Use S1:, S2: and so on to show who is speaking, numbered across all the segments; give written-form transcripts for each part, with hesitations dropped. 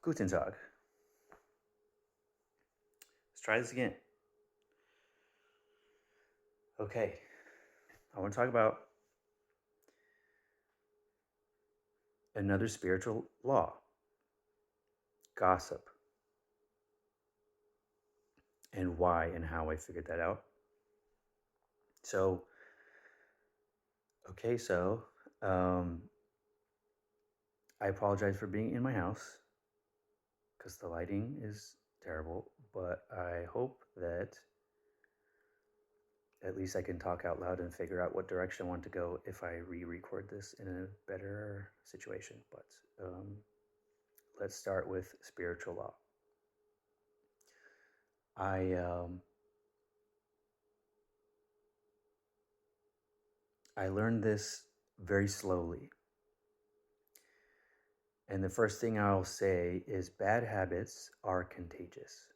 S1: Guten Tag. Let's try this again. Okay. I want to talk about another spiritual law, gossip, and why and how I figured that out. So, okay, so I apologize for being in my house because the lighting is terrible, but I hope that at least I can talk out loud and figure out what direction I want to go if I re-record this in a better situation. But let's start with spiritual law. I learned this very slowly. And the first thing I'll say is bad habits are contagious.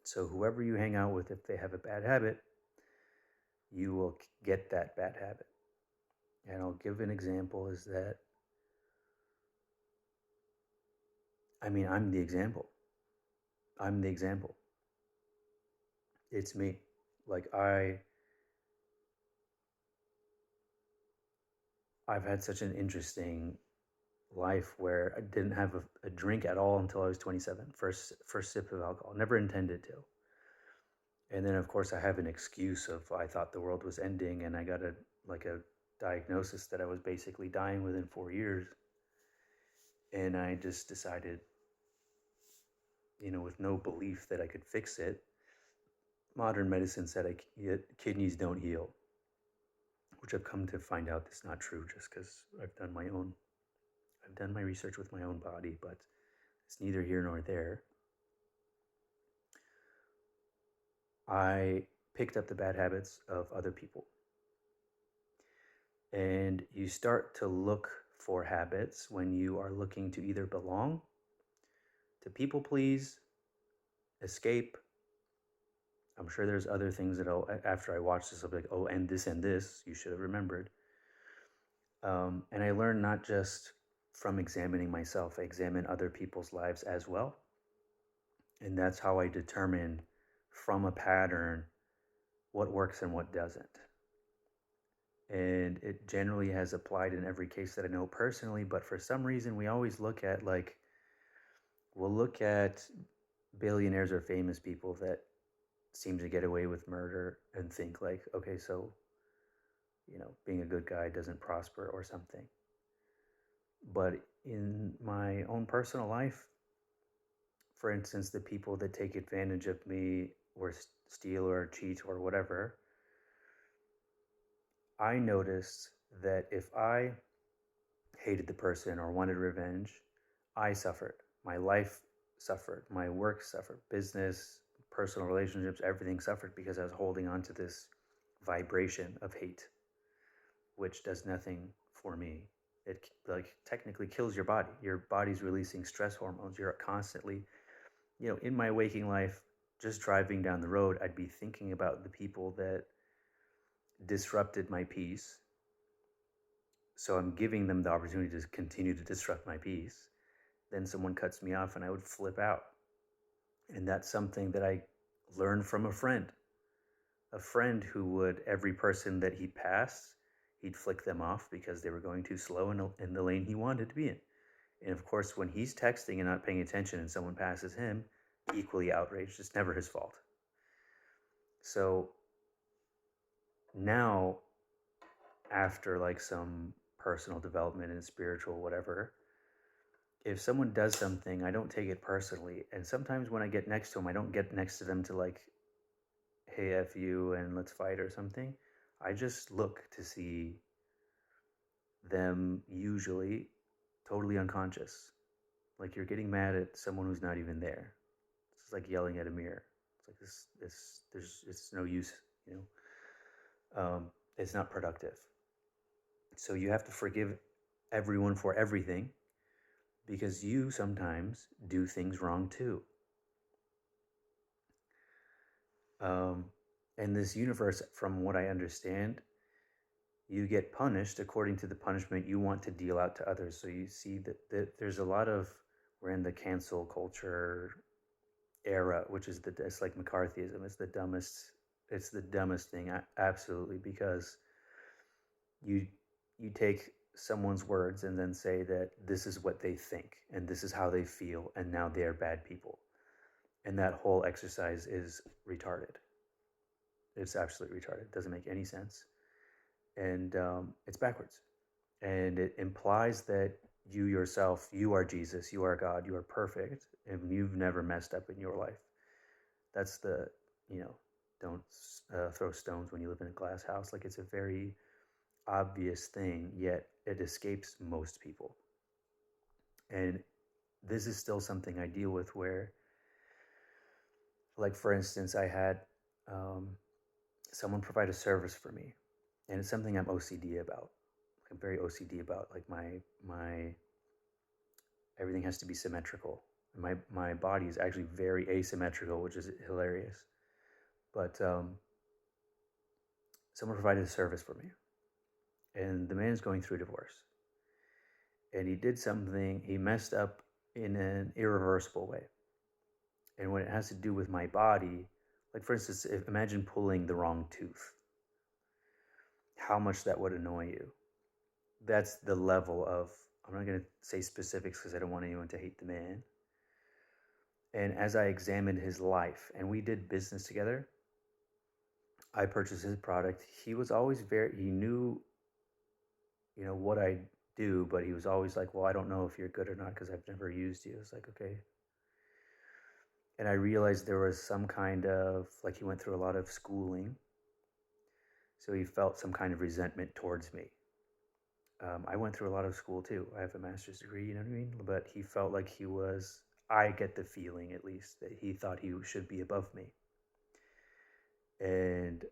S1: So whoever you hang out with, if they have a bad habit, you will get that bad habit. And I'll give an example is that, I'm the example. I'm the example. It's me. Like I've had such an interesting life where I didn't have a drink at all until I was 27. First sip of alcohol. Never intended to. And then of course I have an excuse of I thought the world was ending and I got a diagnosis that I was basically dying within 4 years. And I just decided, with no belief that I could fix it. Modern medicine said kidneys don't heal, which I've come to find out is not true just because I've done my research with my own body, but it's neither here nor there. I picked up the bad habits of other people. And you start to look for habits when you are looking to either belong, to people please, escape. I'm sure there's other things that after I watch this, I'll be like, oh, and this, you should have remembered. And I learned not just from examining myself, I examine other people's lives as well. And that's how I determine from a pattern what works and what doesn't. And it generally has applied in every case that I know personally, but for some reason we always look at we'll look at billionaires or famous people that seem to get away with murder and think okay, so being a good guy doesn't prosper or something. But in my own personal life, for instance, the people that take advantage of me or steal or cheat or whatever, I noticed that if I hated the person or wanted revenge, I suffered. My life suffered. My work suffered. Business, personal relationships, everything suffered because I was holding on to this vibration of hate, which does nothing for me. It technically kills your body. Your body's releasing stress hormones. You're constantly, in my waking life, just driving down the road, I'd be thinking about the people that disrupted my peace. So I'm giving them the opportunity to continue to disrupt my peace. Then someone cuts me off and I would flip out. And that's something that I learned from a friend who would, every person that he passed, he'd flick them off because they were going too slow in the lane he wanted to be in. And of course, when he's texting and not paying attention and someone passes him, equally outraged. It's never his fault. So now, after some personal development and spiritual whatever, if someone does something, I don't take it personally. And sometimes when I get next to them, I don't get next to them to hey, F you and let's fight or something. I just look to see them usually totally unconscious. Like you're getting mad at someone who's not even there. It's like yelling at a mirror. It's like it's no use, it's not productive. So you have to forgive everyone for everything because you sometimes do things wrong too. In this universe, from what I understand, you get punished according to the punishment you want to deal out to others. So you see that there's a lot of We're in the cancel culture era, which is it's like McCarthyism. It's the dumbest thing, absolutely, because you you take someone's words and then say that this is what they think and this is how they feel and now they're bad people. And that whole exercise is retarded. It's absolutely retarded. It doesn't make any sense. And it's backwards. And it implies that you yourself, you are Jesus, you are God, you are perfect, and you've never messed up in your life. That's don't throw stones when you live in a glass house. Like, it's a very obvious thing, yet it escapes most people. And this is still something I deal with where, like, for instance, I had someone provide a service for me, and it's something I'm OCD about. I'm very OCD about, like, my everything has to be symmetrical. My body is actually very asymmetrical, which is hilarious. But someone provided a service for me, and the man is going through a divorce, and he did something. He messed up in an irreversible way. And when it has to do with my body, like, for instance, imagine pulling the wrong tooth, how much that would annoy you. That's the level of, I'm not going to say specifics because I don't want anyone to hate the man. And as I examined his life, and we did business together, I purchased his product. He was always he knew, what I do, but he was always like, well, I don't know if you're good or not because I've never used you. It's like, okay. And I realized there was some kind of, like, he went through a lot of schooling. So he felt some kind of resentment towards me. I went through a lot of school too. I have a master's degree, you know what I mean? But he felt like I get the feeling at least, that he thought he should be above me. And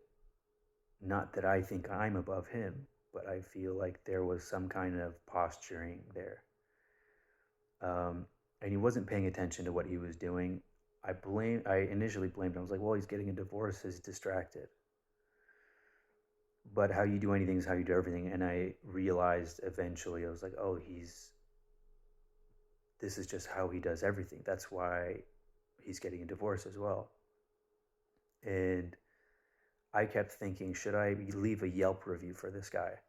S1: not that I think I'm above him, but I feel like there was some kind of posturing there. And he wasn't paying attention to what he was doing. I initially blamed him. I was like, well, he's getting a divorce, he's distracted. But how you do anything is how you do everything. And I realized eventually, I was like, oh, this is just how he does everything. That's why he's getting a divorce as well. And I kept thinking, should I leave a Yelp review for this guy?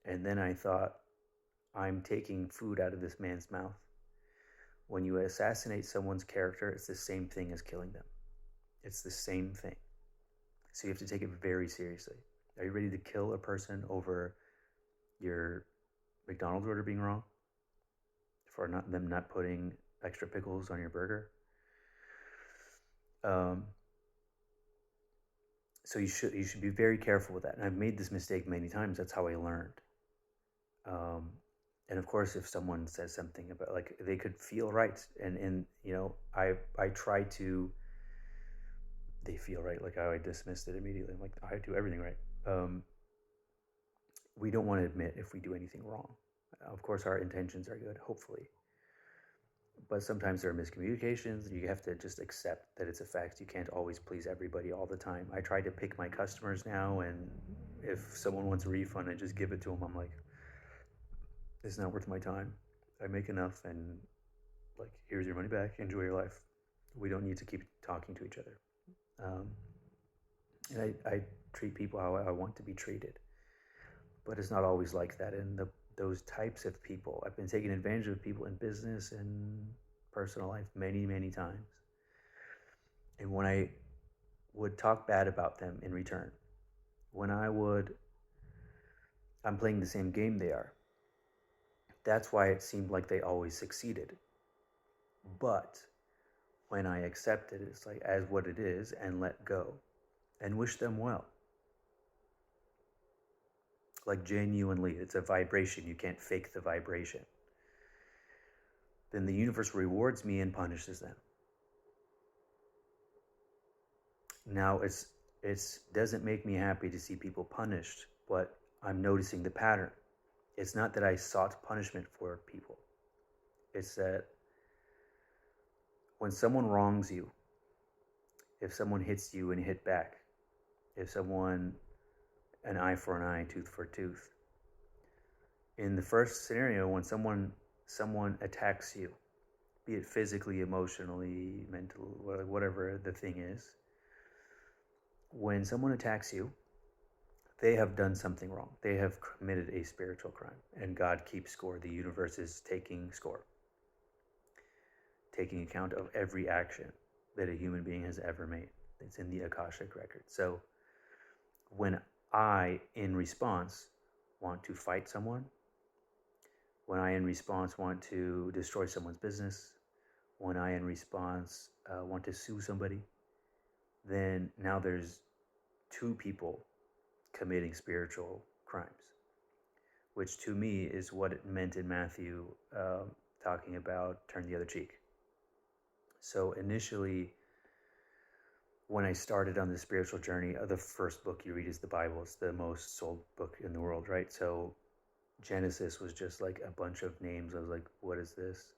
S1: And then I thought, I'm taking food out of this man's mouth. When you assassinate someone's character, it's the same thing as killing them. It's the same thing. So you have to take it very seriously. Are you ready to kill a person over your McDonald's order being wrong? For them not putting extra pickles on your burger? So you should be very careful with that. And I've made this mistake many times. That's how I learned. And of course, if someone says something about, like, they could feel right, and I try to. They feel right, like, I dismissed it immediately. I'm like, I do everything right. We don't want to admit if we do anything wrong. Of course, our intentions are good, hopefully. But sometimes there are miscommunications. You have to just accept that it's a fact. You can't always please everybody all the time. I try to pick my customers now, and if someone wants a refund, I just give it to them. I'm like, it's not worth my time. I make enough, and, like, here's your money back. Enjoy your life. We don't need to keep talking to each other. And I treat people how I want to be treated. But it's not always like that. And those types of people, I've been taking advantage of people in business and personal life many, many times. And when I would talk bad about them in return, I'm playing the same game they are. That's why it seemed like they always succeeded. But when I accept it, it's like, as what it is, and let go and wish them well. Like, genuinely, it's a vibration. You can't fake the vibration. Then the universe rewards me and punishes them. Now, it doesn't make me happy to see people punished, but I'm noticing the pattern. It's not that I sought punishment for people. It's that when someone wrongs you, if someone hits you and you hit back, if an eye for an eye, tooth for tooth. In the first scenario, when someone attacks you, be it physically, emotionally, mental, whatever the thing is. When someone attacks you, they have done something wrong. They have committed a spiritual crime, and God keeps score. The universe is taking score, taking account of every action that a human being has ever made. It's in the Akashic record. So when I, in response, want to fight someone, when I, in response, want to destroy someone's business, when I, in response, want to sue somebody, then now there's two people committing spiritual crimes, which to me is what it meant in Matthew, talking about turn the other cheek. So initially, when I started on the spiritual journey, the first book you read is the Bible. It's the most sold book in the world, right? So Genesis was just like a bunch of names. I was like, what is this?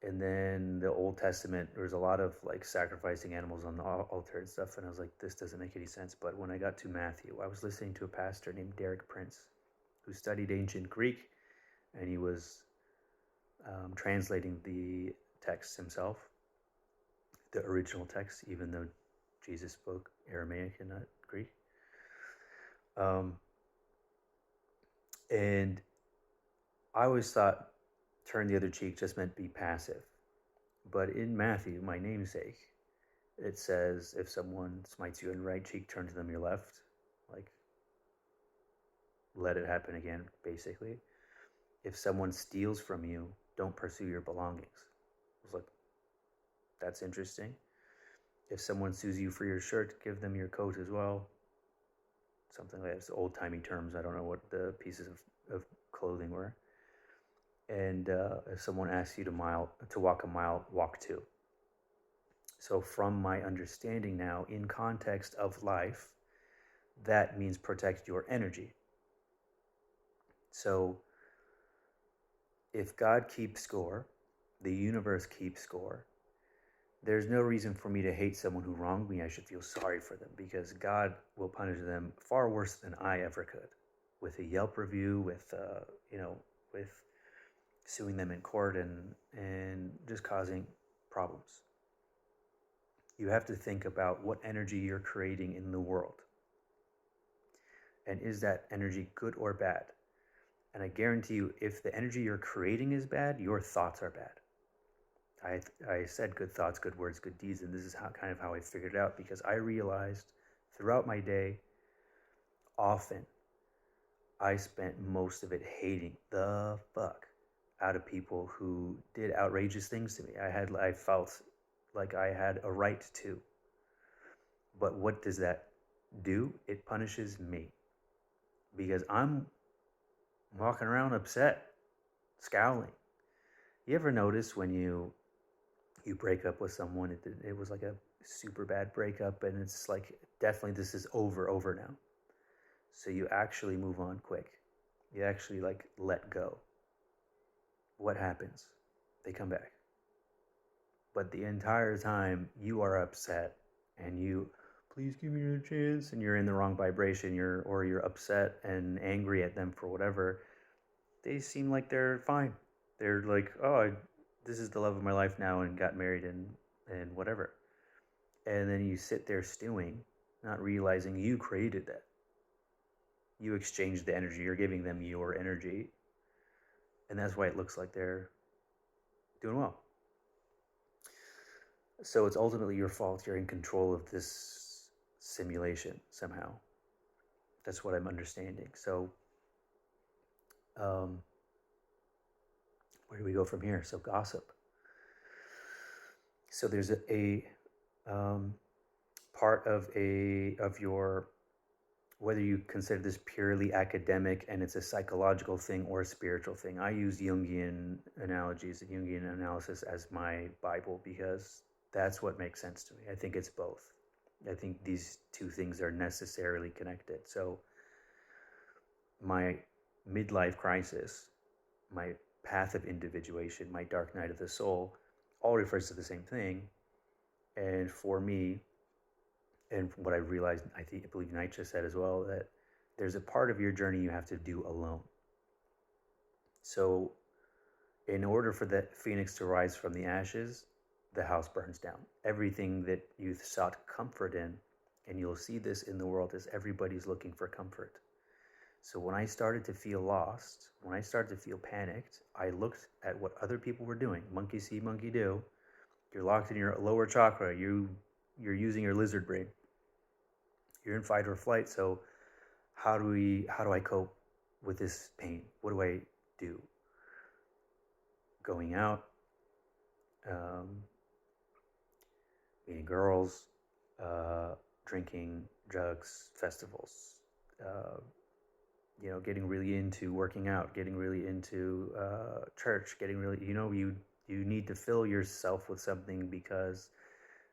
S1: And then the Old Testament, there was a lot of like sacrificing animals on the altar and stuff. And I was like, this doesn't make any sense. But when I got to Matthew, I was listening to a pastor named Derek Prince, who studied ancient Greek, and he was translating the text himself, the original text, even though Jesus spoke Aramaic and not Greek. And I always thought turn the other cheek just meant be passive. But in Matthew, my namesake, it says if someone smites you on your right cheek, turn to them your left. Like, let it happen again, basically. If someone steals from you, don't pursue your belongings. I was like, that's interesting. If someone sues you for your shirt, give them your coat as well. Something like that. It's old-timey terms. I don't know what the pieces of clothing were. And if someone asks you to walk a mile, walk two. So from my understanding now, in context of life, that means protect your energy. So if God keeps score, the universe keeps score, there's no reason for me to hate someone who wronged me. I should feel sorry for them, because God will punish them far worse than I ever could, with a Yelp review, with with suing them in court and just causing problems. You have to think about what energy you're creating in the world, and is that energy good or bad? And I guarantee you, if the energy you're creating is bad, your thoughts are bad. I said good thoughts, good words, good deeds, and this is kind of how I figured it out, because I realized throughout my day, often, I spent most of it hating the fuck out of people who did outrageous things to me. I felt like I had a right to. But what does that do? It punishes me, because I'm walking around upset, scowling. You ever notice when you break up with someone, it was like a super bad breakup, and it's like, definitely this is over now. So you actually move on quick. You actually like let go. What happens? They come back. But the entire time you are upset, and you, please give me a chance, and you're in the wrong vibration, you're upset and angry at them for whatever, they seem like they're fine. They're like, oh, this is the love of my life now, and got married and whatever. And then you sit there stewing, not realizing you created that. You exchanged the energy. You're giving them your energy. And that's why it looks like they're doing well. So it's ultimately your fault. You're in control of this simulation somehow. That's what I'm understanding. So where do we go from here? So gossip. So there's a part of your, whether you consider this purely academic and it's a psychological thing or a spiritual thing. I use Jungian analogies, Jungian analysis as my Bible, because that's what makes sense to me. I think it's both. I think these two things are necessarily connected. So my midlife crisis, my path of individuation, my dark night of the soul, all refers to the same thing. And for me, and what I realized, I believe Nietzsche said as well, that there's a part of your journey you have to do alone. So in order for the phoenix to rise from the ashes, the house burns down. Everything that you sought comfort in, and you'll see this in the world, is everybody's looking for comfort. So when I started to feel lost, when I started to feel panicked, I looked at what other people were doing. Monkey see, monkey do. You're locked in your lower chakra. You're using your lizard brain. You're in fight or flight. So how do I cope with this pain? What do I do? Going out, meeting girls, drinking, drugs, festivals, getting really into working out, getting really into church, getting really, you need to fill yourself with something because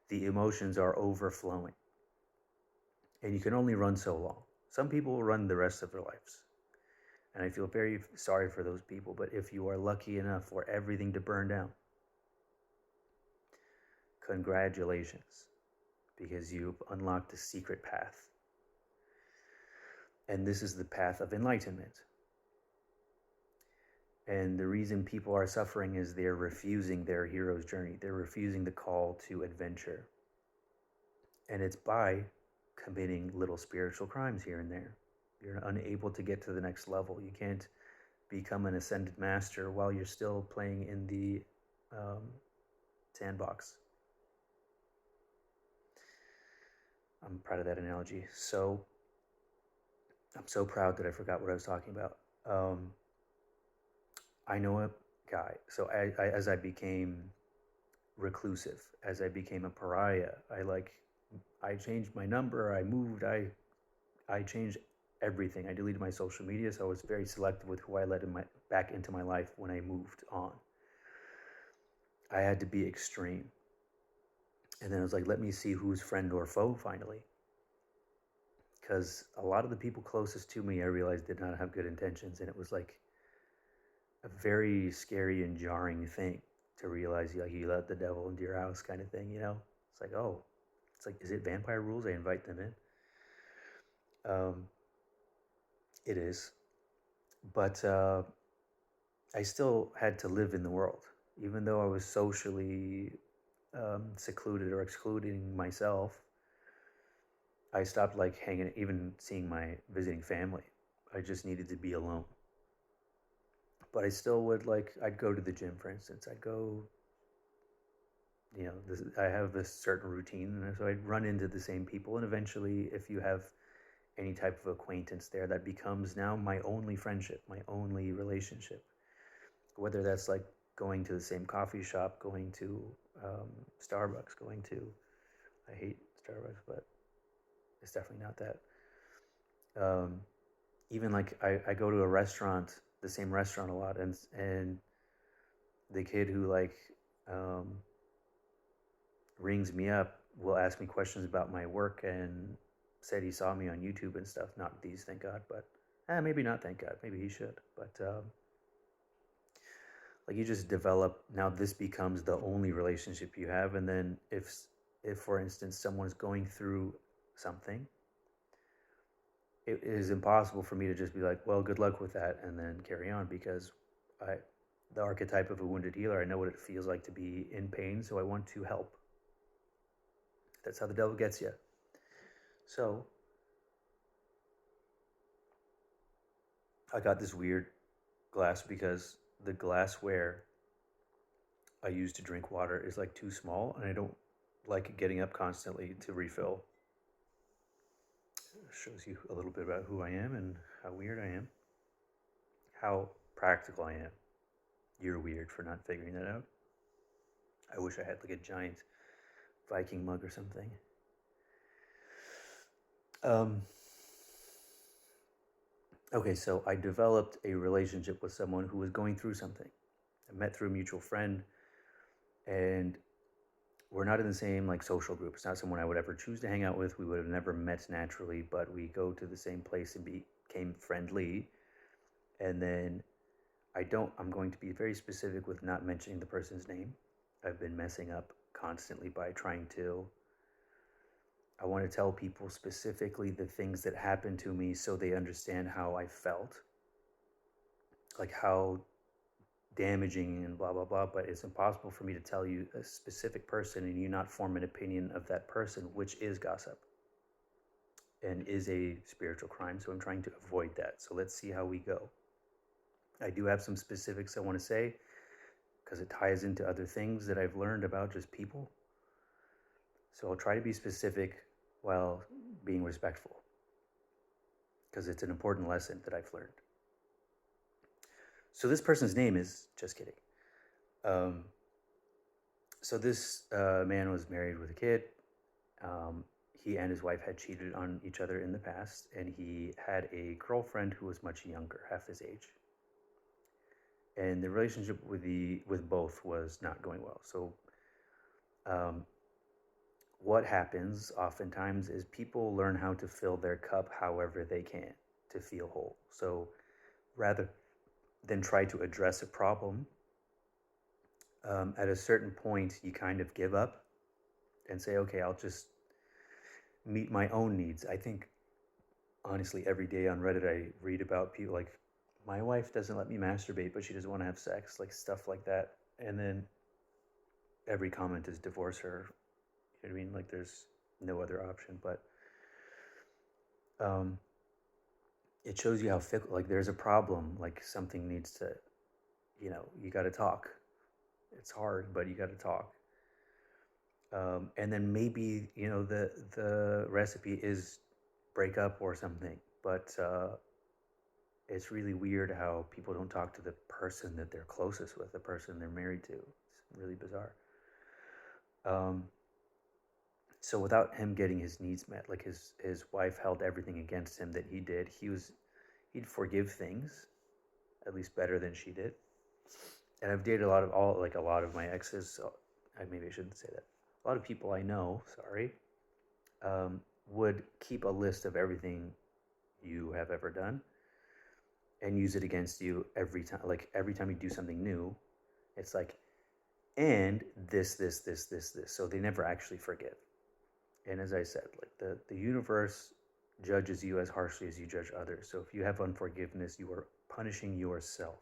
S1: the emotions are overflowing. And you can only run so long. Some people will run the rest of their lives. And I feel very sorry for those people. But if you are lucky enough for everything to burn down, congratulations, because you've unlocked a secret path. And this is the path of enlightenment. And the reason people are suffering is they're refusing their hero's journey. They're refusing the call to adventure. And it's by committing little spiritual crimes here and there. You're unable to get to the next level. You can't become an ascended master while you're still playing in the sandbox. I'm proud of that analogy. So I'm so proud that I forgot what I was talking about. I know a guy. So as I became reclusive, as I became a pariah, I changed my number. I moved. I changed everything. I deleted my social media, so I was very selective with who I let back into my life when I moved on. I had to be extreme. And then I was like, let me see who's friend or foe finally. Because a lot of the people closest to me, I realized, did not have good intentions. And it was like a very scary and jarring thing to realize you let the devil into your house kind of thing, It's like, oh, it's like, is it vampire rules? I invite them in. It is. But I still had to live in the world. Even though I was socially secluded or excluding myself, I stopped hanging, even seeing visiting family. I just needed to be alone. But I still would I'd go to the gym, for instance. I'd go, I have this certain routine, and so I'd run into the same people. And eventually, if you have any type of acquaintance there, that becomes now my only friendship, my only relationship. Whether that's going to the same coffee shop, going to Starbucks, I hate Starbucks, but it's definitely not that. Even I go to a restaurant, the same restaurant a lot, and the kid who rings me up will ask me questions about my work and said he saw me on YouTube and stuff. Not these, thank God, but maybe not, thank God. Maybe he should, but you just develop. Now this becomes the only relationship you have, and then if for instance someone's going through something, it is impossible for me to just be like, well, good luck with that, and then carry on, because the archetype of a wounded healer, I know what it feels like to be in pain, so I want to help. That's how the devil gets you. So I got this weird glass because the glassware I use to drink water is too small, and I don't like getting up constantly to refill. It shows you a little bit about who I am and how weird I am, how practical I am. You're weird for not figuring that out. I wish I had a giant Viking mug or something. Okay, so I developed a relationship with someone who was going through something. I met through a mutual friend, and we're not in the same social group. It's not someone I would ever choose to hang out with. We would have never met naturally, but we go to the same place and became friendly. And then I'm going to be very specific with not mentioning the person's name. I've been messing up constantly by trying to. I want to tell people specifically the things that happened to me so they understand how I felt. How damaging and blah, blah, blah, but it's impossible for me to tell you a specific person and you not form an opinion of that person, which is gossip and is a spiritual crime. So I'm trying to avoid that. So let's see how we go. I do have some specifics I want to say because it ties into other things that I've learned about just people. So I'll try to be specific while being respectful because it's an important lesson that I've learned. So this person's name is, just kidding. So this man was married with a kid. He and his wife had cheated on each other in the past, and he had a girlfriend who was much younger, half his age. And the relationship with both was not going well. So what happens oftentimes is people learn how to fill their cup however they can to feel whole. So rather than try to address a problem, at a certain point you kind of give up and say, okay, I'll just meet my own needs. I think honestly every day on Reddit I read about people like, my wife doesn't let me masturbate but she doesn't want to have sex, like stuff like that. And then every comment is divorce her. You know what I mean? Like there's no other option. But it shows you how fickle, like there's a problem, like something needs to, you got to talk. It's hard, but you got to talk. And then maybe, the recipe is break up or something. But it's really weird how people don't talk to the person that they're closest with, the person they're married to. It's really bizarre. So without him getting his needs met, like his wife held everything against him that he did. He'd forgive things, at least better than she did. And I've dated a lot of my exes. So maybe I shouldn't say that. A lot of people I know, would keep a list of everything you have ever done and use it against you every time. Like every time you do something new, it's like, and this. So they never actually forgive. And as I said, like the universe judges you as harshly as you judge others. So if you have unforgiveness, you are punishing yourself.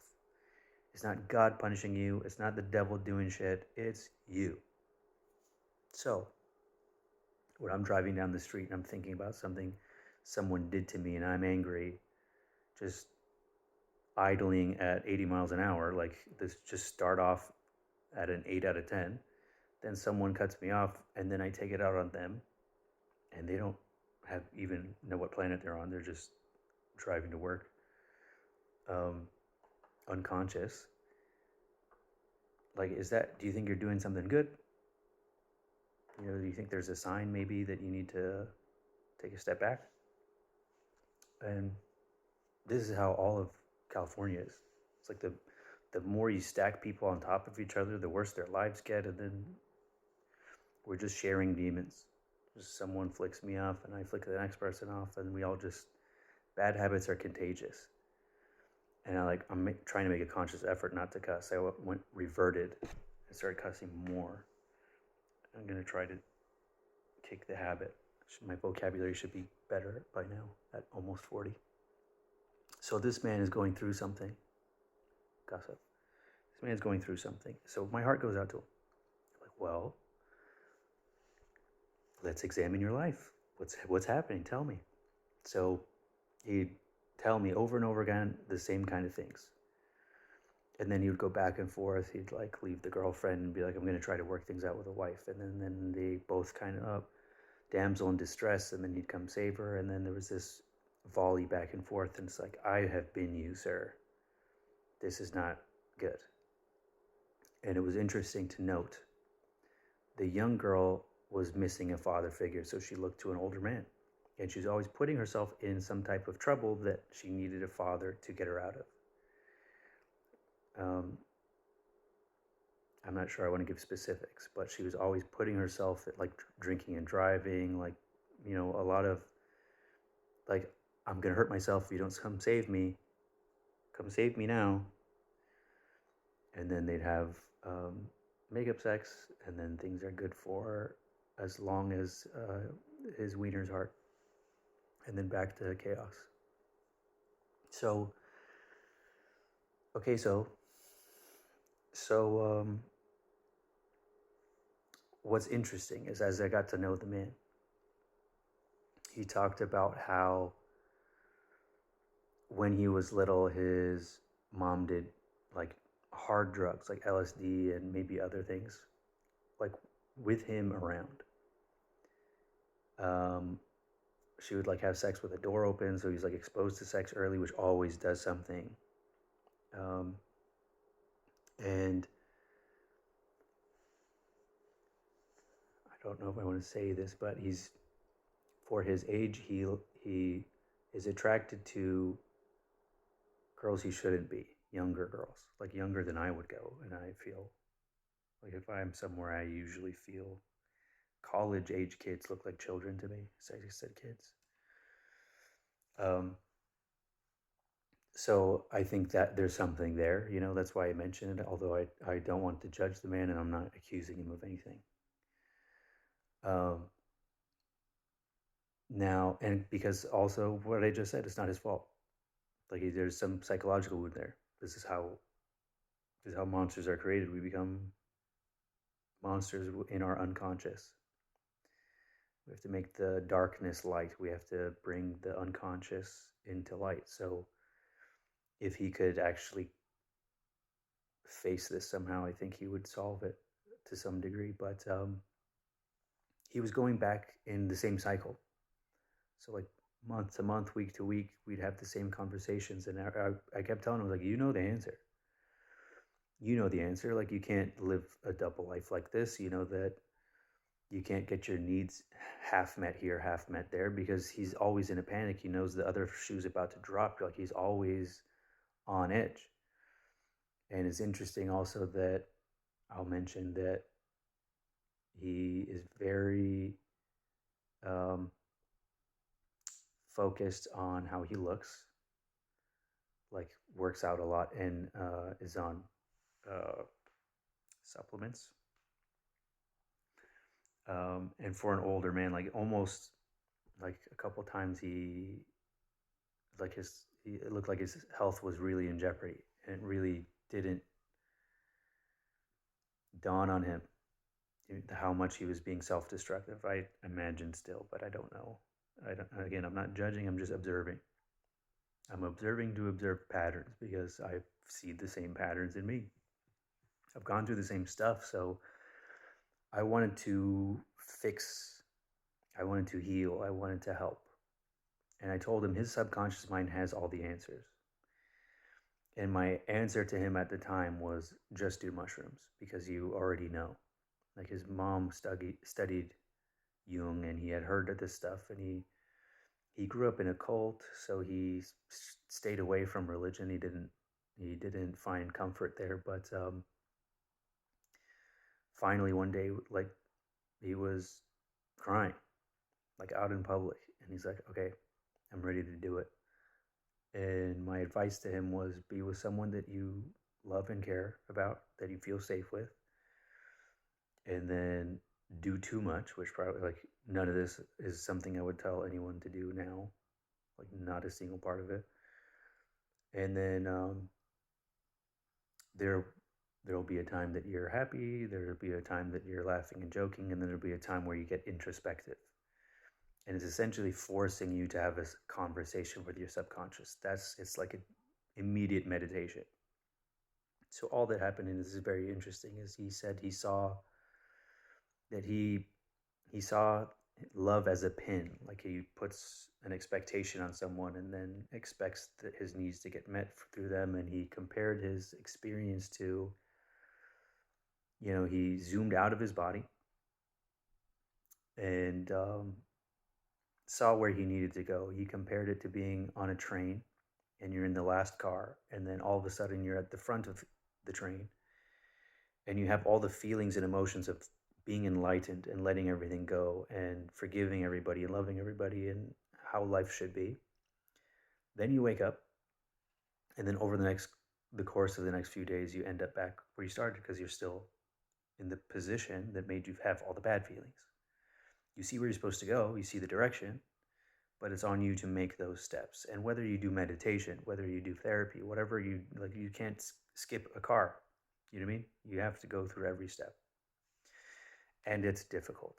S1: It's not God punishing you. It's not the devil doing shit. It's you. So when I'm driving down the street and I'm thinking about something someone did to me and I'm angry, just idling at 80 miles an hour, like this, just start off at an 8 out of 10. Then someone cuts me off and then I take it out on them. And they don't even know what planet they're on. They're just driving to work, unconscious. Like, do you think you're doing something good? Do you think there's a sign maybe that you need to take a step back? And this is how all of California is. It's like the more you stack people on top of each other, the worse their lives get. And then we're just sharing demons. Just someone flicks me off and I flick the next person off, and we all just, bad habits are contagious. And I'm trying to make a conscious effort not to cuss. I reverted and started cussing more. I'm going to try to kick the habit. My vocabulary should be better by now at almost 40. So this man is going through something. Gossip. This man is going through something. So my heart goes out to him. I'm like, well, let's examine your life. What's happening? Tell me. So he'd tell me over and over again the same kind of things. And then he would go back and forth. He'd leave the girlfriend and be like, I'm going to try to work things out with the wife. And then they both kind of damsel in distress. And then he'd come save her. And then there was this volley back and forth. And it's like, I have been you, sir. This is not good. And it was interesting to note the young girl was missing a father figure, so she looked to an older man. And she was always putting herself in some type of trouble that she needed a father to get her out of. I'm not sure I want to give specifics, but she was always putting herself at drinking and driving, a lot of I'm going to hurt myself if you don't come save me. Come save me now. And then they'd have makeup sex, and then things are good for as long as his wiener's hard. And then back to chaos. So So what's interesting is as I got to know the man, he talked about how when he was little, his mom did like hard drugs like LSD and maybe other things, like with him around. Um, she would like have sex with the door open, so he's like exposed to sex early, which always does something. Um, and I don't know if I want to say this, but he's for his age, he is attracted to girls he shouldn't be, younger girls, like younger than I would go. And I feel like if I'm somewhere, I usually feel college age kids look like children to me. So I just said kids. Um, so I think that there's something there, you know, that's why I mentioned it, although I don't want to judge the man and I'm not accusing him of anything. Um, Now, and because also what I just said, it's not his fault. Like there's some psychological wound there. This is how monsters are created. We become monsters in our unconscious. We have to make the darkness light. We have to bring the unconscious into light. So if he could actually face this somehow, I think he would solve it to some degree. But he was going back in the same cycle. So like month to month, week to week, we'd have the same conversations. And I kept telling him, like, you know the answer. You know the answer. Like, you can't live a double life like this. You know that you can't get your needs half met here, half met there, because he's always in a panic. He knows the other shoe's about to drop. Like, he's always on edge. And it's interesting also that I'll mention that he is very um, focused on how he looks, like works out a lot and is on uh, supplements. And for an older man, like almost like a couple times it looked like his health was really in jeopardy, and it really didn't dawn on him how much he was being self-destructive. I imagine still, but I don't know. I don't, again, I'm not judging. I'm just observing. I'm observing to observe patterns because I see the same patterns in me. I've gone through the same stuff, so I wanted to fix. I wanted to heal. I wanted to help. And I told him his subconscious mind has all the answers. And my answer to him at the time was just do mushrooms because you already know. Like his mom studied Jung and he had heard of this stuff, and he grew up in a cult, so he stayed away from religion. He didn't find comfort there, but finally one day, like he was crying, like out in public, and he's like, "Okay, I'm ready to do it." And my advice to him was be with someone that you love and care about, that you feel safe with, and then do too much, which probably like none of this is something I would tell anyone to do now, like not a single part of it. And then there there'll be a time that you're happy, there'll be a time that you're laughing and joking, and then there'll be a time where you get introspective. And it's essentially forcing you to have a conversation with your subconscious. It's like an immediate meditation. So all that happened, and this is very interesting, is he said that he saw love as a pin, like he puts an expectation on someone and then expects that his needs to get met through them. And he compared his experience to, he zoomed out of his body and saw where he needed to go. He compared it to being on a train and you're in the last car, and then all of a sudden you're at the front of the train and you have all the feelings and emotions of being enlightened and letting everything go and forgiving everybody and loving everybody and how life should be. Then you wake up, and then over the course of the next few days, you end up back where you started because you're still in the position that made you have all the bad feelings. You see where you're supposed to go, you see the direction, but it's on you to make those steps. And whether you do meditation, whether you do therapy, whatever you like, you can't skip a car. You know what I mean? You have to go through every step. And it's difficult.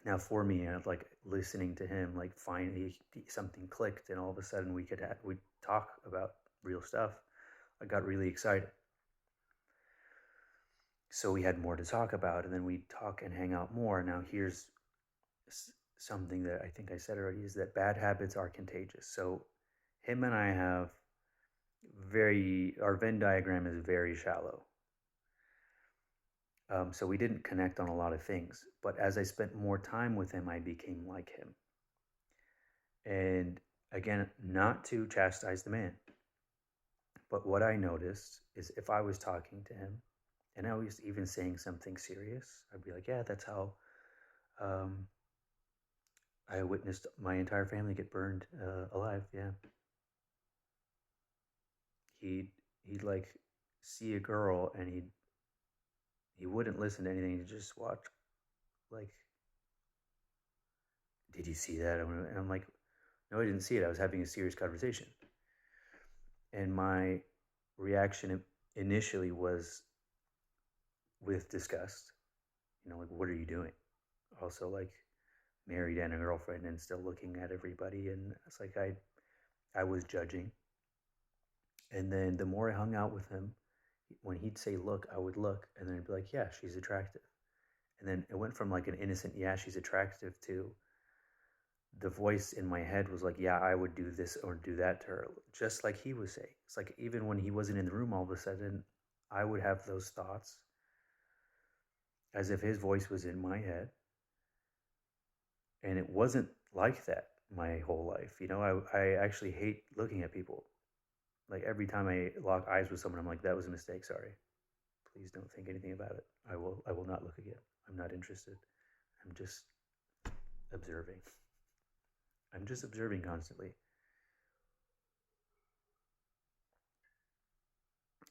S1: Now, for me, like listening to him, like finally something clicked, and all of a sudden we'd talk about real stuff. I got really excited. So we had more to talk about, and then we'd talk and hang out more. Now, here's something that I think I said already, is that bad habits are contagious. So him and I have our Venn diagram is very shallow. So we didn't connect on a lot of things. But as I spent more time with him, I became like him. And again, not to chastise the man, but what I noticed is if I was talking to him and I was even saying something serious, I'd be like, yeah, that's how I witnessed my entire family get burned alive. Yeah. He'd like see a girl and he wouldn't listen to anything. He'd just watch, like, did you see that? And I'm like, no, I didn't see it. I was having a serious conversation. And my reaction initially was with disgust. Like, what are you doing? Also, like, married and a girlfriend and still looking at everybody. And it's like I was judging. And then the more I hung out with him, when he'd say look, I would look, and then I'd be like, yeah, she's attractive. And then it went from like an innocent, yeah, she's attractive, to the voice in my head was like, yeah, I would do this or do that to her, just like he was saying. It's like even when he wasn't in the room, all of a sudden I would have those thoughts as if his voice was in my head. And it wasn't like that my whole life. I actually hate looking at people. Like every time I lock eyes with someone, I'm like, that was a mistake, sorry. Please don't think anything about it. I will not look again. I'm not interested. I'm just observing. I'm just observing constantly.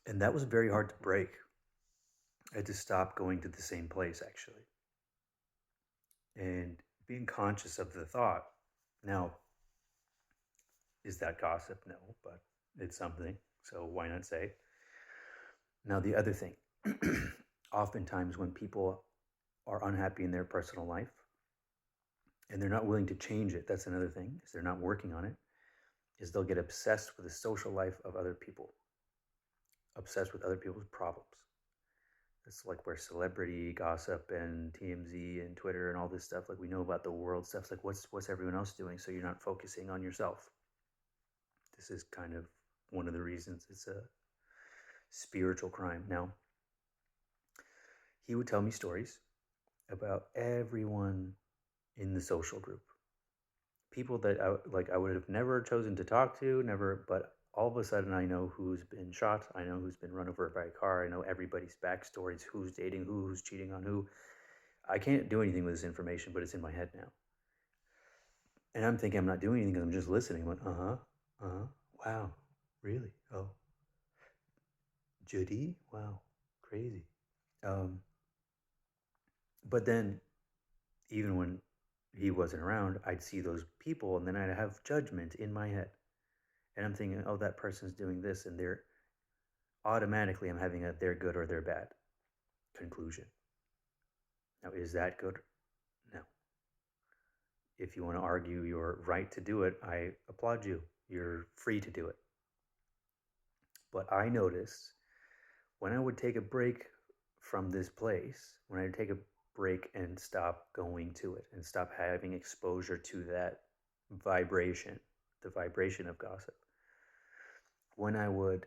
S1: And that was very hard to break. I had to stop going to the same place, actually. And being conscious of the thought. Now, is that gossip? No, but it's something. So why not say? Now, the other thing, oftentimes when people are unhappy in their personal life and they're not willing to change it, that's another thing, is they're not working on it, is they'll get obsessed with the social life of other people, obsessed with other people's problems. It's like where celebrity gossip and TMZ and Twitter and all this stuff, like we know about the world stuff. It's like, what's everyone else doing? So you're not focusing on yourself. This is kind of one of the reasons it's a spiritual crime. Now, he would tell me stories about everyone in the social group. People that I would have never chosen to talk to, never, but all of a sudden I know who's been shot, I know who's been run over by a car, I know everybody's backstories, who's dating who's cheating on who. I can't do anything with this information, but it's in my head now. And I'm thinking I'm not doing anything because I'm just listening. I'm like, wow, really? Oh, Judy? Wow, crazy. But then, even when he wasn't around, I'd see those people and then I'd have judgment in my head. And I'm thinking, oh, that person's doing this, and they're automatically, I'm having a they're good or they're bad conclusion. Now, is that good? No. If you want to argue your right to do it, I applaud you. You're free to do it. But I noticed when I would take a break from this place, when I would take a break and stop going to it and stop having exposure to that vibration, the vibration of gossip, when I would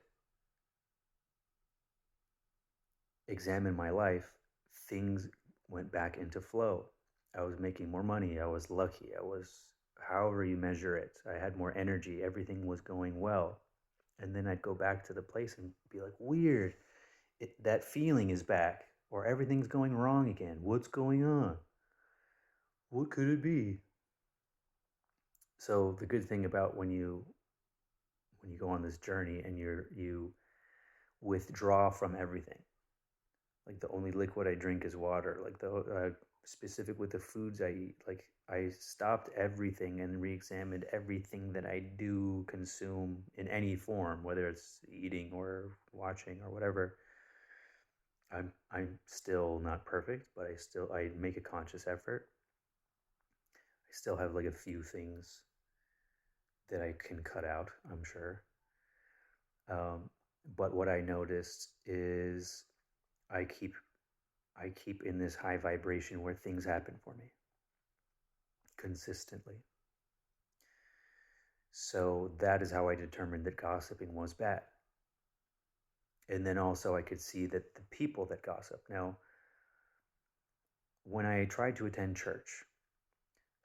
S1: examine my life, things went back into flow. I was making more money. I was lucky. I was, however you measure it, I had more energy. Everything was going well. And then I'd go back to the place and be like, weird, that feeling is back, or everything's going wrong again. What's going on? What could it be? So the good thing about when you go on this journey and you withdraw from everything, like the only liquid I drink is water, like the specific with the foods I eat, like I stopped everything and re-examined everything that I do consume in any form, whether it's eating or watching or whatever. I'm still not perfect, but I make a conscious effort. I still have like a few things that I can cut out, I'm sure. Um, but what I noticed is I keep I keep in this high vibration where things happen for me consistently. So that is how I determined that gossiping was bad. And then also I could see that the people that gossip. Now, when I tried to attend church,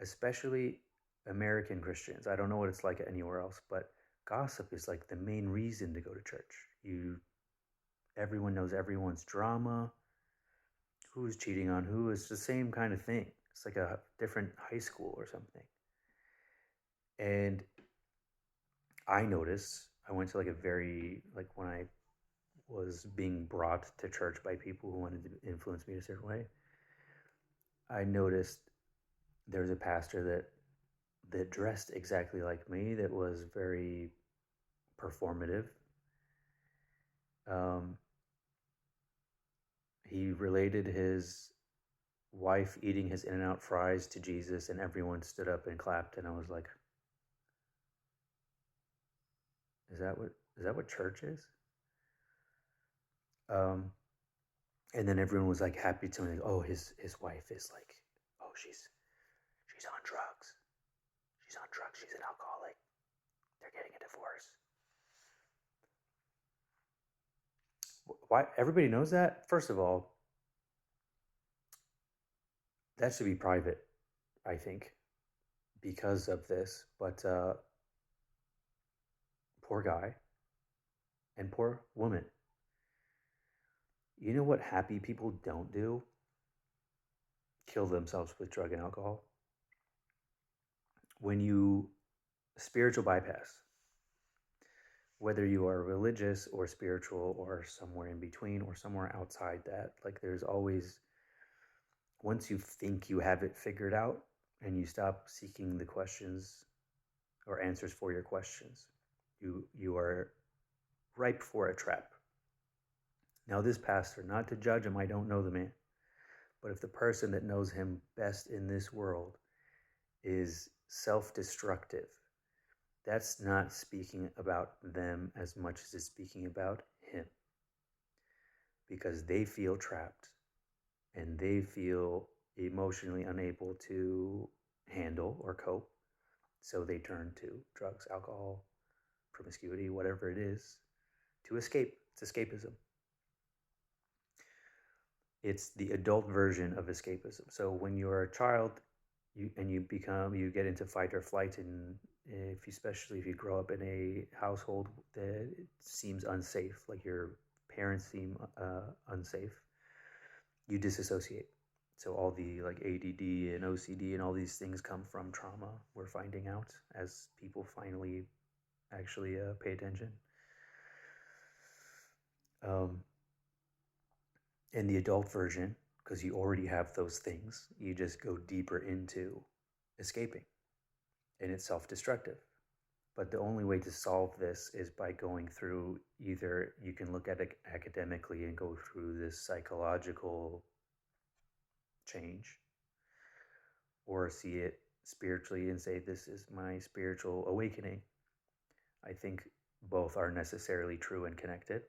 S1: especially American Christians, I don't know what it's like anywhere else, but gossip is like the main reason to go to church. Everyone knows everyone's drama, who's cheating on who. It's the same kind of thing. It's like a different high school or something. And I noticed, I went to like a very, like when I was being brought to church by people who wanted to influence me a certain way, I noticed there was a pastor that dressed exactly like me, that was very performative. Um, he related his wife eating his In-N-Out fries to Jesus, and everyone stood up and clapped. And I was like, is that what church is? Um, and then everyone was like happy to me, like, oh, his wife is like, oh, she's on drugs. She's on drugs. She's an alcoholic. They're getting a divorce. Why everybody knows that? First of all, that should be private, I think, because of this. But poor guy and poor woman. You know what happy people don't do? Kill themselves with drug and alcohol. When you spiritual bypass, whether you are religious or spiritual or somewhere in between or somewhere outside that, like there's always, once you think you have it figured out and you stop seeking the questions or answers for your questions, you are ripe for a trap. Now, this pastor, not to judge him, I don't know the man, but if the person that knows him best in this world is self-destructive, that's not speaking about them as much as it's speaking about him, because they feel trapped and they feel emotionally unable to handle or cope. So they turn to drugs, alcohol, promiscuity, whatever it is, to escape. It's escapism. It's the adult version of escapism. So when you're a child, you get into fight or flight, and especially if you grow up in a household that seems unsafe, like your parents seem unsafe, you disassociate. So all the like ADD and OCD and all these things come from trauma. We're finding out as people finally actually pay attention. In the adult version, because you already have those things, you just go deeper into escaping, and it's self-destructive. But the only way to solve this is by going through, either you can look at it academically and go through this psychological change, or see it spiritually and say, this is my spiritual awakening. I think both are necessarily true and connected.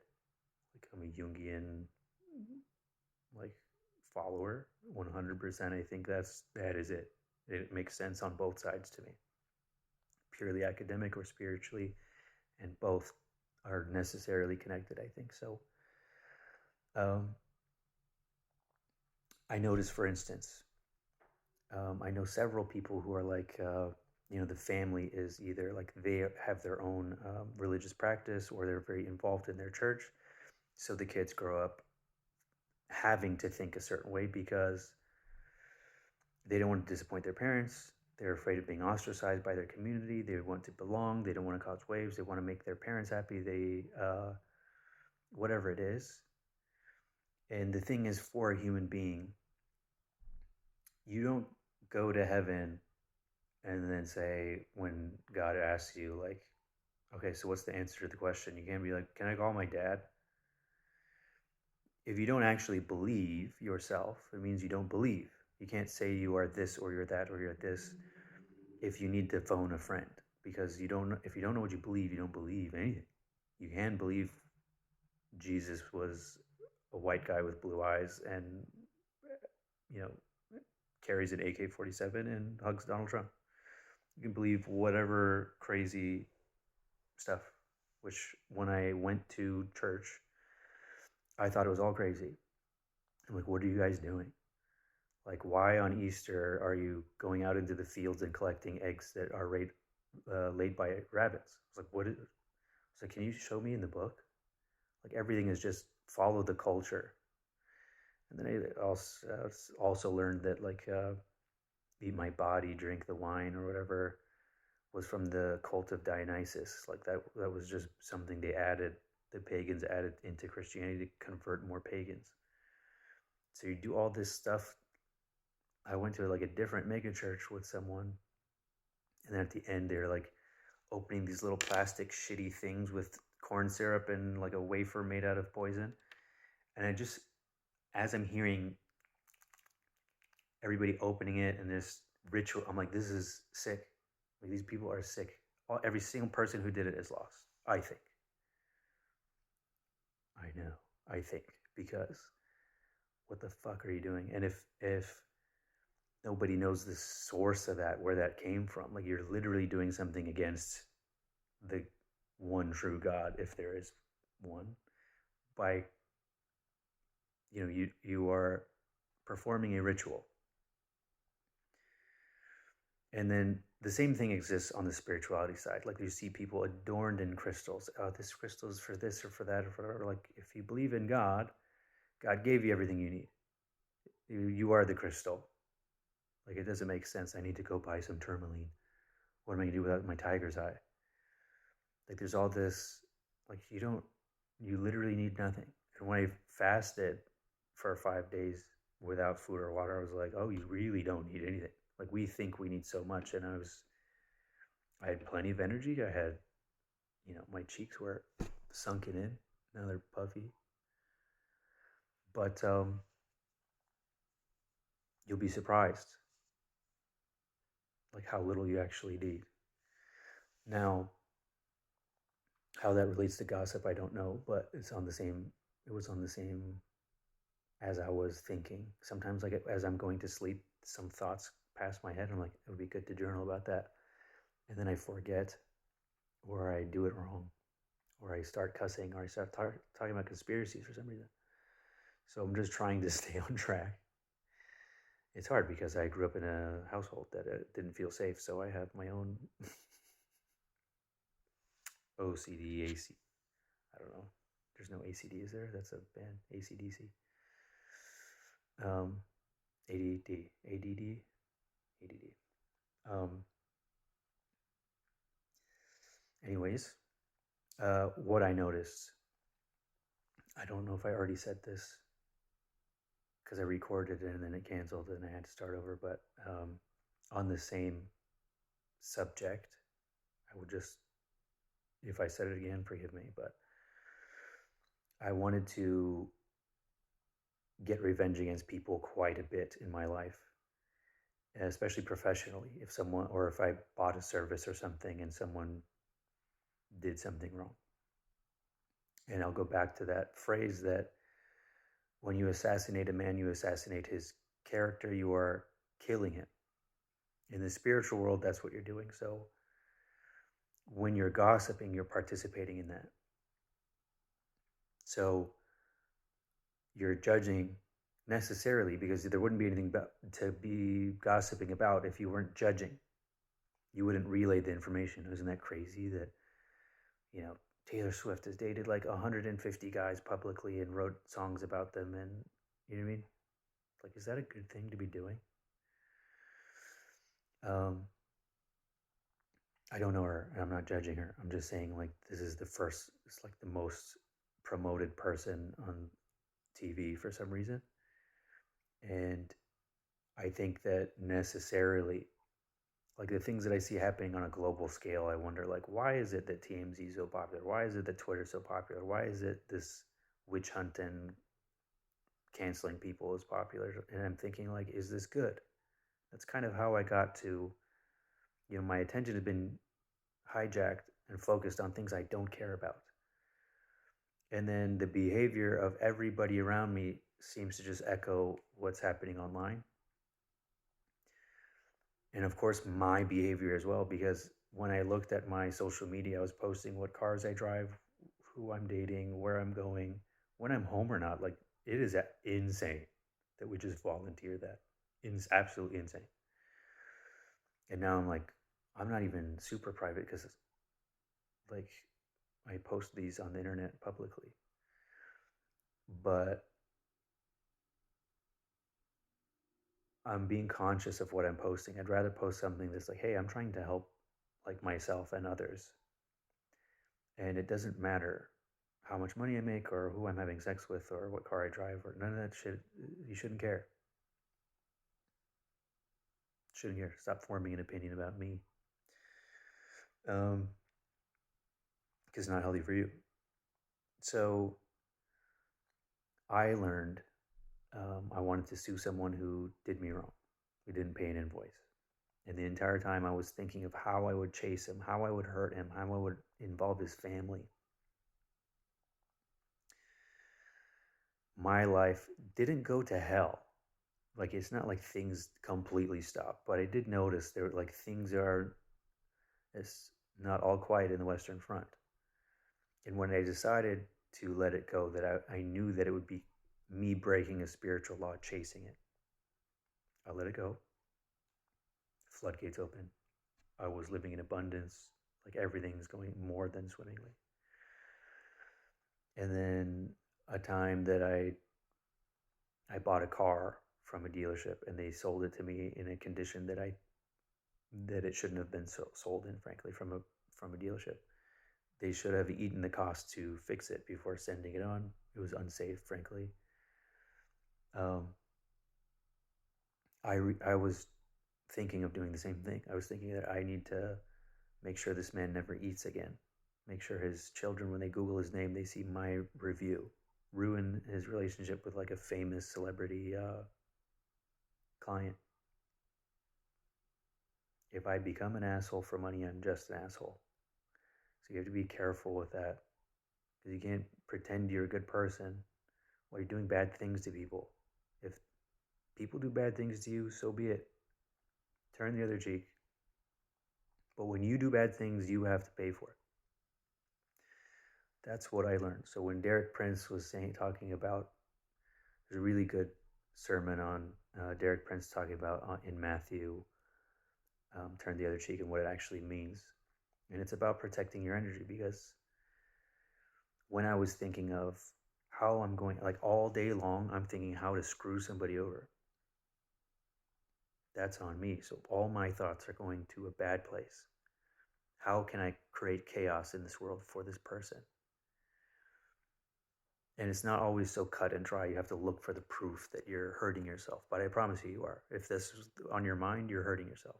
S1: Like I'm a Jungian like follower 100%. I think that is it. It makes sense on both sides to me, purely academic or spiritually, and both are necessarily connected, I think. So um, I noticed, for instance, I know several people who are like, the family is either like they have their own religious practice, or they're very involved in their church. So the kids grow up having to think a certain way because they don't want to disappoint their parents. They're afraid of being ostracized by their community. They want to belong. They don't want to cause waves. They want to make their parents happy. Whatever it is. And the thing is, for a human being, you don't go to heaven and then say, when God asks you, like, okay, so what's the answer to the question? You can't be like, can I call my dad? if you don't actually believe yourself, it means you don't believe. You can't say you are this or you're that or you're this if you need to phone a friend, because you don't. If you don't know what you believe, you don't believe anything. You can believe Jesus was a white guy with blue eyes and you know carries an AK-47 and hugs Donald Trump. You can believe whatever crazy stuff. Which when I went to church, I thought it was all crazy. I'm like, what are you guys doing? Like, why on Easter are you going out into the fields and collecting eggs that are laid by rabbits? I was like, what is? I was like, can you show me in the book? Like, everything is just follow the culture. And then I also learned that like eat my body, drink the wine or whatever was from the cult of Dionysus. Like that was just something the pagans added into Christianity to convert more pagans. So you do all this stuff. I went to like a different mega church with someone, and then at the end they're like opening these little plastic shitty things with corn syrup and like a wafer made out of poison. And I just, as I'm hearing everybody opening it and this ritual, I'm like, this is sick. Like, these people are sick. Every single person who did it is lost, I think. I know, I think, because what the fuck are you doing? And if nobody knows the source of that, where that came from, like, you're literally doing something against the one true God, if there is one, by you are performing a ritual. And then the same thing exists on the spirituality side. Like, you see people adorned in crystals. Oh, this crystal is for this or for that or for whatever. Like, if you believe in God, God gave you everything you need. You are the crystal. Like, it doesn't make sense. I need to go buy some tourmaline. What am I going to do without my tiger's eye? Like, there's all this, like, you literally need nothing. And when I fasted for 5 days without food or water, I was like, oh, you really don't need anything. Like, we think we need so much. And I had plenty of energy. I had, my cheeks were sunken in. Now they're puffy. But you'll be surprised, like, how little you actually need. Now, how that relates to gossip, I don't know, but it was on the same as I was thinking. Sometimes, like, as I'm going to sleep, some thoughts pass my head. I'm like, it would be good to journal about that. And then I forget, or I do it wrong, or I start cussing, or I start talking about conspiracies for some reason. So I'm just trying to stay on track. It's hard because I grew up in a household that didn't feel safe, so I have my own OCD, AC. I don't know. There's no ACD, is there? That's a band. ACDC. ADD. ADD. ADD. Anyways, what I noticed, I don't know if I already said this because I recorded it and then it canceled and I had to start over, but on the same subject, I would just, if I said it again, forgive me, but I wanted to get revenge against people quite a bit in my life, especially professionally. If I bought a service or something and someone did something wrong. And I'll go back to that phrase that when you assassinate a man, you assassinate his character, you are killing him. In the spiritual world, that's what you're doing. So when you're gossiping, you're participating in that. So you're judging necessarily, because there wouldn't be anything to be gossiping about if you weren't judging. You wouldn't relay the information. Isn't that crazy that, Taylor Swift has dated like 150 guys publicly and wrote songs about them, and you know what I mean? Like, is that a good thing to be doing? I don't know her, and I'm not judging her. I'm just saying, like, it's like the most promoted person on TV for some reason. And I think that necessarily, like, the things that I see happening on a global scale, I wonder, like, why is it that TMZ is so popular? Why is it that Twitter's so popular? Why is it this witch hunt and canceling people is popular, and I'm thinking like, is this good? That's kind of how I got to, my attention has been hijacked and focused on things I don't care about. And then the behavior of everybody around me seems to just echo what's happening online. And of course, my behavior as well, because when I looked at my social media, I was posting what cars I drive, who I'm dating, where I'm going, when I'm home or not. Like, it is insane that we just volunteer that. It's absolutely insane. And now I'm like, I'm not even super private because, like, I post these on the internet publicly. But I'm being conscious of what I'm posting. I'd rather post something that's like, hey, I'm trying to help like myself and others. And it doesn't matter how much money I make or who I'm having sex with or what car I drive or none of that shit. You shouldn't care. Shouldn't care. Stop forming an opinion about me. Because it's not healthy for you. So I learned I wanted to sue someone who did me wrong, who didn't pay an invoice. And the entire time I was thinking of how I would chase him, how I would hurt him, how I would involve his family. My life didn't go to hell. Like, it's not like things completely stopped, but I did notice there, like, things are, it's not all quiet in the Western Front. And when I decided to let it go, that I knew that it would be me breaking a spiritual law chasing it. I let it go. Floodgates open. I was living in abundance. Like, everything's going more than swimmingly. And then a time that I bought a car from a dealership and they sold it to me in a condition that it shouldn't have been sold in, frankly, from a dealership. They should have eaten the cost to fix it before sending it on. It was unsafe, frankly. I was thinking of doing the same thing. I was thinking that I need to make sure this man never eats again. Make sure his children, when they Google his name, they see my review. Ruin his relationship with like a famous celebrity client. If I become an asshole for money, I'm just an asshole. So you have to be careful with that, because you can't pretend you're a good person while you're doing bad things to people. If people do bad things to you, so be it. Turn the other cheek. But when you do bad things, you have to pay for it. That's what I learned. So when Derek Prince was talking about, there's a really good sermon on Derek Prince talking about in Matthew, turn the other cheek, and what it actually means. And it's about protecting your energy, because when I was thinking of how I'm going, like all day long, I'm thinking how to screw somebody over. That's on me. So all my thoughts are going to a bad place. How can I create chaos in this world for this person? And it's not always so cut and dry. You have to look for the proof that you're hurting yourself. But I promise you are. If this is on your mind, you're hurting yourself.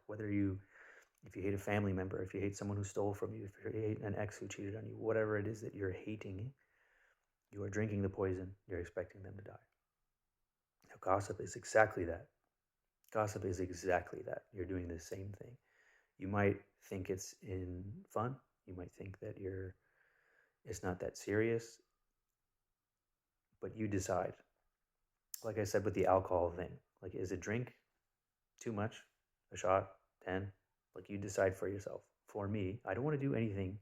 S1: If you hate a family member, if you hate someone who stole from you, if you hate an ex who cheated on you, whatever it is that you're hating, you are drinking the poison. You're expecting them to die. Now, gossip is exactly that. Gossip is exactly that. You're doing the same thing. You might think it's in fun. You might think that it's not that serious. But you decide. Like I said with the alcohol thing, like, is a drink too much? A shot? 10? Like, you decide for yourself. For me, I don't want to do anything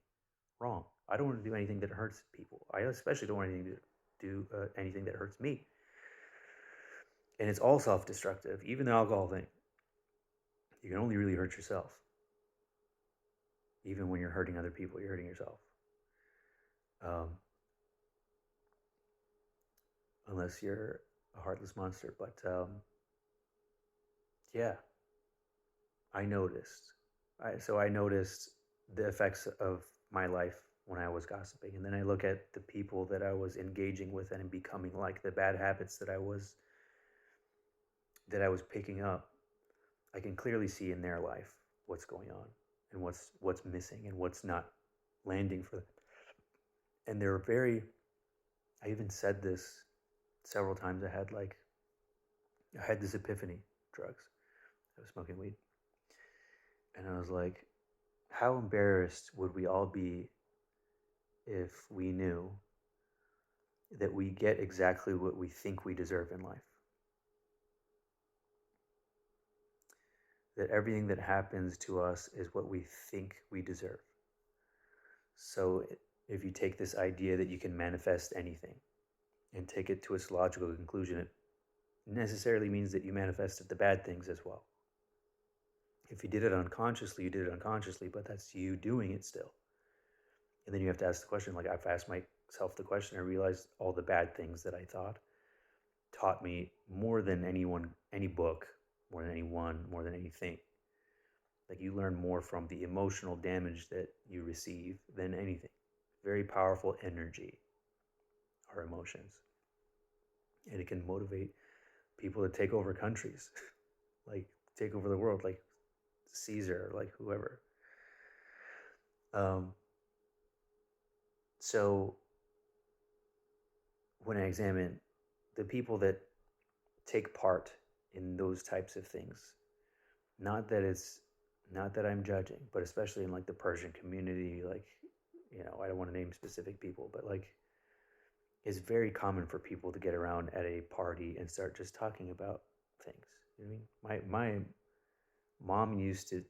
S1: wrong. I don't want to do anything that hurts people. I especially don't want anything to do anything that hurts me. And it's all self-destructive. Even the alcohol thing. You can only really hurt yourself. Even when you're hurting other people, you're hurting yourself. Unless you're a heartless monster. But yeah, I noticed. I noticed the effects of my life when I was gossiping, and then I look at the people that I was engaging with and becoming like, the bad habits that I was picking up. I can clearly see in their life what's going on and what's missing and what's not landing for them. And they're very. I even said this several times I had this epiphany, drugs. I was smoking weed. And I was like, how embarrassed would we all be if we knew that we get exactly what we think we deserve in life? That everything that happens to us is what we think we deserve. So if you take this idea that you can manifest anything and take it to its logical conclusion, it necessarily means that you manifested the bad things as well. If you did it unconsciously, you did it unconsciously, but that's you doing it still. And then you have to ask the question, like I've asked myself the question, I realized all the bad things that I thought taught me more than anyone, any book, more than anyone, more than anything. Like you learn more from the emotional damage that you receive than anything. Very powerful energy, our emotions. And it can motivate people to take over countries, like take over the world, like Caesar, like whoever. So when I examine the people that take part in those types of things, not that I'm judging, but especially in like the Persian community, like, I don't want to name specific people, but like it's very common for people to get around at a party and start just talking about things. You know what I mean? My mom used to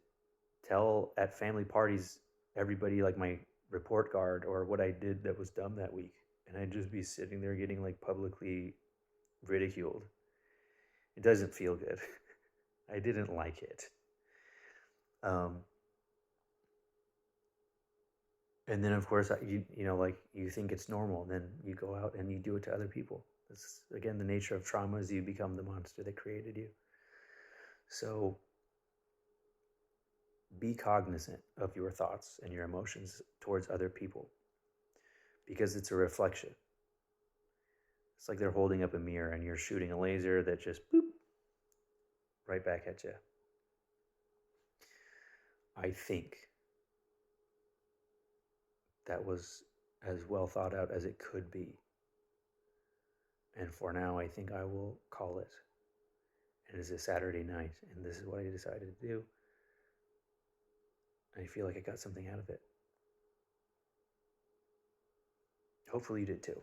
S1: tell at family parties everybody like my report card or what I did that was dumb that week, and I'd just be sitting there getting like publicly ridiculed. It doesn't feel good. I didn't like it. And then of course like you think it's normal, and then you go out and you do it to other people. That's again the nature of trauma, is you become the monster that created you. So be cognizant of your thoughts and your emotions towards other people, because it's a reflection. It's like they're holding up a mirror and you're shooting a laser that just boop right back at you. I think that was as well thought out as it could be. And for now, I think I will call it. It is a Saturday night, and this is what I decided to do. I feel like I got something out of it. Hopefully you did too.